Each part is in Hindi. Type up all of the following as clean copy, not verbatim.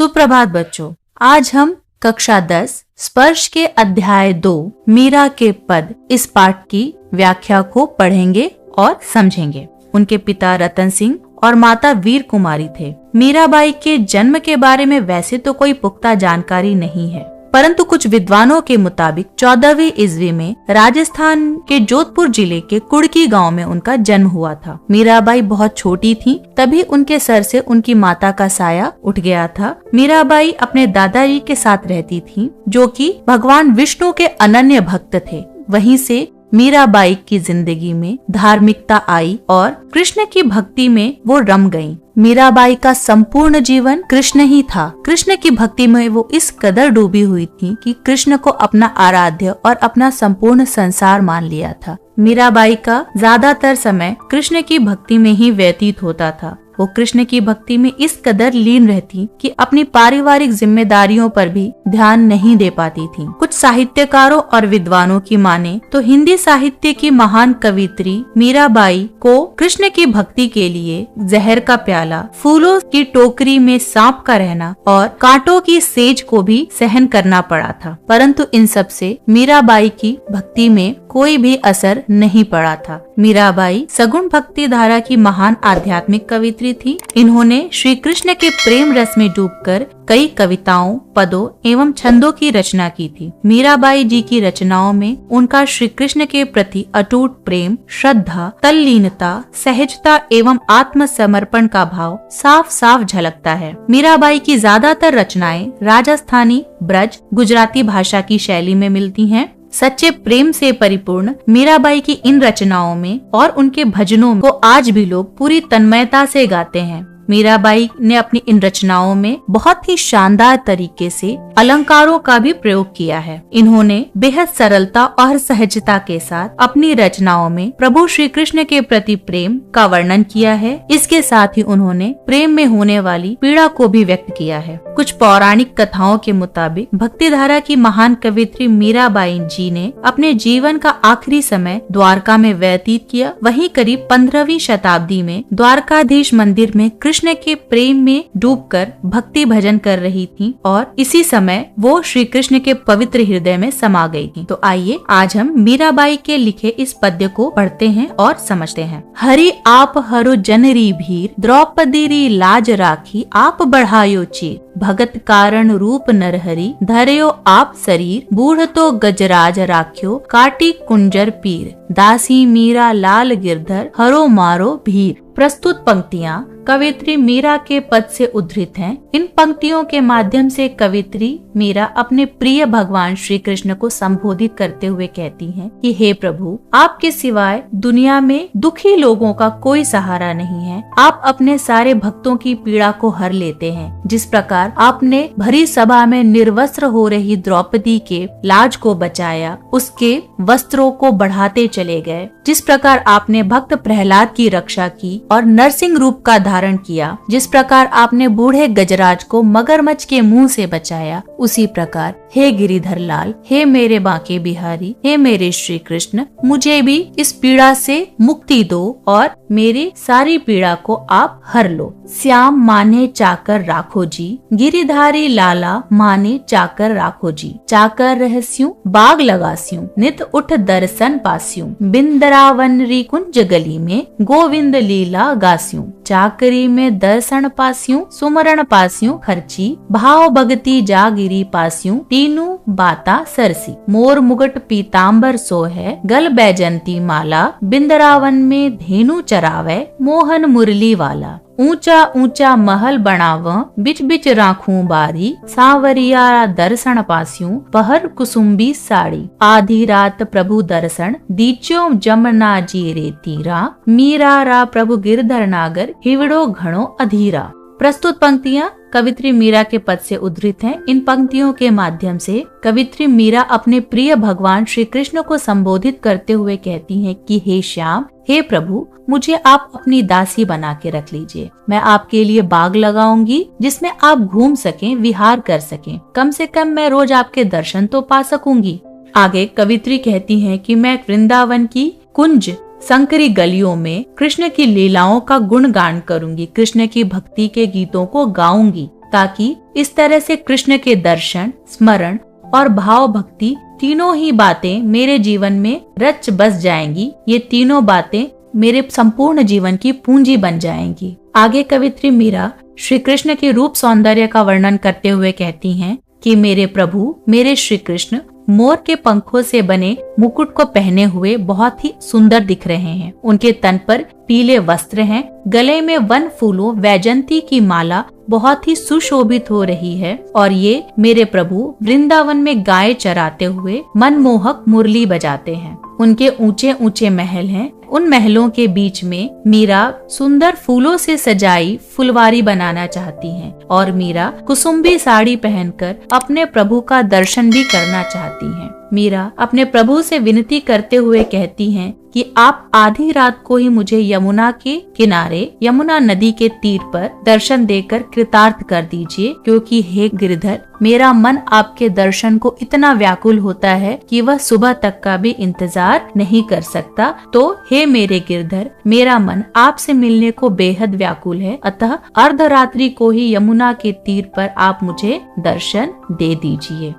सुप्रभात बच्चों, आज हम कक्षा 10 स्पर्श के अध्याय 2 मीरा के पद इस पाठ की व्याख्या को पढ़ेंगे और समझेंगे। उनके पिता रतन सिंह और माता वीर कुमारी थे। मीराबाई के जन्म के बारे में वैसे तो कोई पुख्ता जानकारी नहीं है, परंतु कुछ विद्वानों के मुताबिक 14वीं ईस्वी में राजस्थान के जोधपुर जिले के कुड़की गांव में उनका जन्म हुआ था। मीराबाई बहुत छोटी थीं, तभी उनके सर से उनकी माता का साया उठ गया था। मीराबाई अपने दादाजी के साथ रहती थीं, जो कि भगवान विष्णु के अनन्य भक्त थे। वहीं से मीराबाई की जिंदगी में धार्मिकता आई और कृष्ण की भक्ति में वो रम गईं। मीराबाई का संपूर्ण जीवन कृष्ण ही था। कृष्ण की भक्ति में वो इस कदर डूबी हुई थी कि कृष्ण को अपना आराध्य और अपना संपूर्ण संसार मान लिया था। मीराबाई का ज्यादातर समय कृष्ण की भक्ति में ही व्यतीत होता था। वो कृष्ण की भक्ति में इस कदर लीन रहती कि अपनी पारिवारिक जिम्मेदारियों पर भी ध्यान नहीं दे पाती थी। कुछ साहित्यकारों और विद्वानों की माने तो हिंदी साहित्य की महान कवित्री मीराबाई को कृष्ण की भक्ति के लिए जहर का प्याला, फूलों की टोकरी में सांप का रहना और कांटों की सेज को भी सहन करना पड़ा था, परंतु इन सब से मीराबाई की भक्ति में कोई भी असर नहीं पड़ा था। मीराबाई सगुण भक्ति धारा की महान आध्यात्मिक कवित्री थी। इन्होंने श्री कृष्ण के प्रेम रस में डूबकर कई कविताओं, पदों एवं छंदों की रचना की थी। मीराबाई जी की रचनाओं में उनका श्री कृष्ण के प्रति अटूट प्रेम, श्रद्धा, तल्लीनता, सहजता एवं आत्मसमर्पण का भाव साफ साफ झलकता है। मीराबाई की ज्यादातर रचनाएं राजस्थानी, ब्रज, गुजराती भाषा की शैली में मिलती हैं। सच्चे प्रेम से परिपूर्ण मीराबाई की इन रचनाओं में और उनके भजनों को आज भी लोग पूरी तन्मयता से गाते हैं। मीराबाई ने अपनी इन रचनाओं में बहुत ही शानदार तरीके से अलंकारों का भी प्रयोग किया है। इन्होंने बेहद सरलता और सहजता के साथ अपनी रचनाओं में प्रभु श्री कृष्ण के प्रति प्रेम का वर्णन किया है। इसके साथ ही उन्होंने प्रेम में होने वाली पीड़ा को भी व्यक्त किया है। कुछ पौराणिक कथाओं के मुताबिक भक्ति धारा की महान कवित्री मीराबाई जी ने अपने जीवन का आखिरी समय द्वारका में व्यतीत किया। वहीं करीब 15वीं शताब्दी में द्वारकाधीश मंदिर में कृष्ण के प्रेम में डूबकर भक्ति भजन कर रही थीं और इसी समय वो श्री कृष्ण के पवित्र हृदय में समा गई थीं। तो आइए आज हम मीराबाई के लिखे इस पद्य को पढ़ते हैं और समझते हैं। हरि आप हरो जनरी भीर, द्रौपदी री लाज राखी, आप बढ़ायो चीर, भगत कारण रूप नरहरि, धर्यो आप शरीर, बूढ़ तो गजराज राख्यो, काटी कुंजर पीर, दासी मीरा लाल गिरधर, हरो मारो भीर। प्रस्तुत पंक्तियाँ कवित्री मीरा के पद से उद्धृत हैं। इन पंक्तियों के माध्यम से कवित्री मीरा अपने प्रिय भगवान श्री कृष्ण को संबोधित करते हुए कहती हैं कि हे प्रभु, आपके सिवाय दुनिया में दुखी लोगों का कोई सहारा नहीं है। आप अपने सारे भक्तों की पीड़ा को हर लेते हैं। जिस प्रकार आपने भरी सभा में निर्वस्त्र हो रही द्रौपदी के लाज को बचाया, उसके वस्त्रों को बढ़ाते चले गए, जिस प्रकार आपने भक्त प्रहलाद की रक्षा की और नरसिंह रूप का धारण किया, जिस प्रकार आपने बूढ़े गजराज को मगरमच्छ के मुंह से बचाया, उसी प्रकार हे गिरिधर लाल, हे मेरे बांके बिहारी, हे मेरे श्री कृष्ण, मुझे भी इस पीड़ा से मुक्ति दो और मेरी सारी पीड़ा को आप हर लो। श्याम माने चाकर राखो जी, गिरिधारी लाला माने चाकर राखो जी, चाकर रहस्यूं बाग लगास्यूं, नित उठ दर्शन पास्यूं, बिंदरावन री कुंज गली में गोविंद लीला गास्यूं, चाकरी में दर्शन पास्यूं, सुमरण पास्यूं खर्ची, भाव भगती जागिरी पास्यूं, तीनू बाता सरसी, मोर मुगट पीताम्बर सो है, गल बैजंती माला, बिंदरावन में धेनु चरावे, मोहन मुरली वाला, ऊंचा ऊंचा महल बनाव, बिच बिच राखूं बारी, सावरिया दर्शन पास्यूं, पहर कुसुम्बी साड़ी, आधी रात प्रभु दर्शन दीचो जमना जी रे तीरा, मीरा रा प्रभु गिरधर नागर, हिवड़ो घणो अधीरा। प्रस्तुत पंक्तियाँ कवित्री मीरा के पद से उद्धृत हैं। इन पंक्तियों के माध्यम से कवित्री मीरा अपने प्रिय भगवान श्री कृष्ण को संबोधित करते हुए कहती हैं कि हे श्याम, हे प्रभु, मुझे आप अपनी दासी बना के रख लीजिए। मैं आपके लिए बाग लगाऊंगी जिसमें आप घूम सकें, विहार कर सकें। कम से कम मैं रोज आपके दर्शन तो पा सकूंगी। आगे कवित्री कहती हैं कि मैं वृंदावन की कुंज संकरी गलियों में कृष्ण की लीलाओं का गुणगान करूंगी, कृष्ण की भक्ति के गीतों को गाऊंगी, ताकि इस तरह से कृष्ण के दर्शन, स्मरण और भाव भक्ति तीनों ही बातें मेरे जीवन में रच बस जाएंगी। ये तीनों बातें मेरे संपूर्ण जीवन की पूंजी बन जाएंगी। आगे कवित्री मीरा श्री कृष्ण के रूप सौंदर्य का वर्णन करते हुए कहती हैं कि मेरे प्रभु, मेरे श्री कृष्ण मोर के पंखों से बने मुकुट को पहने हुए बहुत ही सुंदर दिख रहे हैं। उनके तन पर पीले वस्त्र हैं, गले में वन फूलों वैजंती की माला बहुत ही सुशोभित हो रही है और ये मेरे प्रभु वृंदावन में गाय चराते हुए मनमोहक मुरली बजाते हैं। उनके ऊंचे ऊंचे महल हैं। उन महलों के बीच में मीरा सुंदर फूलों से सजाई फुलवारी बनाना चाहती हैं और मीरा कुसुम्बी साड़ी पहनकर अपने प्रभु का दर्शन भी करना चाहती हैं। मीरा अपने प्रभु से विनती करते हुए कहती हैं कि आप आधी रात को ही मुझे यमुना के किनारे, यमुना नदी के तीर पर दर्शन देकर कृतार्थ कर दीजिए, क्योंकि हे गिरधर, मेरा मन आपके दर्शन को इतना व्याकुल होता है कि वह सुबह तक का भी इंतजार नहीं कर सकता। तो हे मेरे गिरधर, मेरा मन आपसे मिलने को बेहद व्याकुल है, अतः अर्धरात्रि को ही यमुना के तीर पर आप मुझे दर्शन दे दीजिए।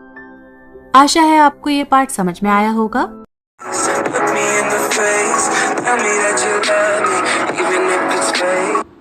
आशा है आपको ये पाठ समझ में आया होगा। Look me in the face, tell me that you love me, even if it's fake.